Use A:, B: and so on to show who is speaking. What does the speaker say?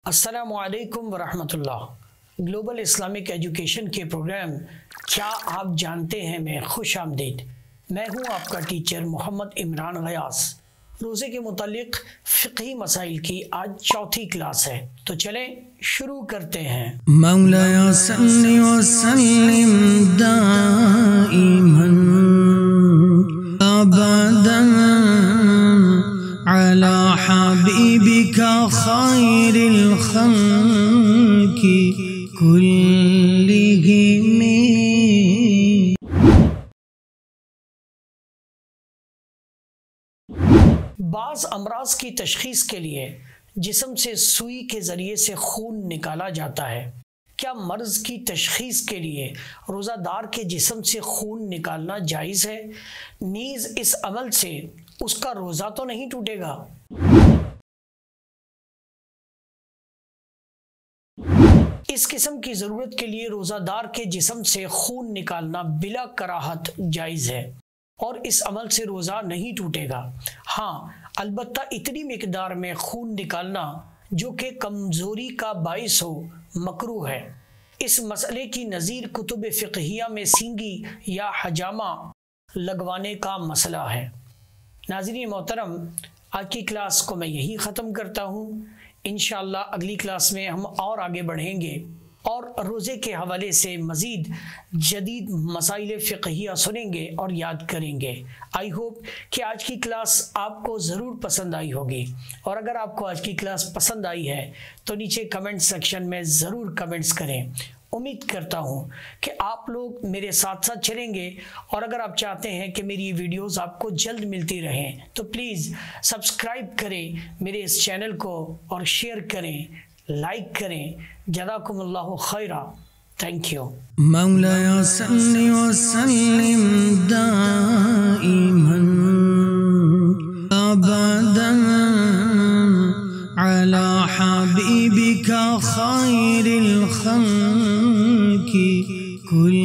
A: السلام علیکم ورحمۃ اللہ۔ گلوبل اسلامک ایجوکیشن کے پروگرام کیا آپ جانتے ہیں میں خوش آمدید۔ میں ہوں آپ کا ٹیچر محمد عمران غیاث۔ روزے کے متعلق فقہی مسائل کی آج چوتھی کلاس ہے، تو چلیں شروع کرتے ہیں۔
B: مولایا صلی وسلم دائما ابدا علی حبیبک خیر الخلق کلہم۔
A: بعض امراض کی تشخیص کے لیے جسم سے سوئی کے ذریعے سے خون نکالا جاتا ہے۔ کیا مرض کی تشخیص کے لیے روزہ دار کے جسم سے خون نکالنا جائز ہے؟ نیز اس عمل سے اس کا روزہ تو نہیں ٹوٹے گا؟ اس قسم کی ضرورت کے لیے روزہ دار کے جسم سے خون نکالنا بلا کراہت جائز ہے اور اس عمل سے روزہ نہیں ٹوٹے گا۔ ہاں، البتہ اتنی مقدار میں خون نکالنا جو کہ کمزوری کا باعث ہو مکروہ ہے۔ اس مسئلے کی نظیر کتب فقہیہ میں سینگی یا حجامہ لگوانے کا مسئلہ ہے۔ ناظرین محترم، آج کی کلاس کو میں یہی ختم کرتا ہوں۔ انشاءاللہ اگلی کلاس میں ہم اور آگے بڑھیں گے اور روزے کے حوالے سے مزید جدید مسائل فقہیہ سنیں گے اور یاد کریں گے۔ آئی ہوپ کہ آج کی کلاس آپ کو ضرور پسند آئی ہوگی، اور اگر آپ کو آج کی کلاس پسند آئی ہے تو نیچے کمنٹ سیکشن میں ضرور کمنٹس کریں۔ امید کرتا ہوں کہ آپ لوگ میرے ساتھ ساتھ چلیں گے، اور اگر آپ چاہتے ہیں کہ میری ویڈیوز آپ کو جلد ملتی رہیں تو پلیز سبسکرائب کریں میرے اس چینل کو اور شیئر کریں، لائک کریں۔ جزاکم اللہ خیرہ۔ Thank you.
B: مولایا صلی وسلم دائما ابدا علی حبیبک خیر الخلق کل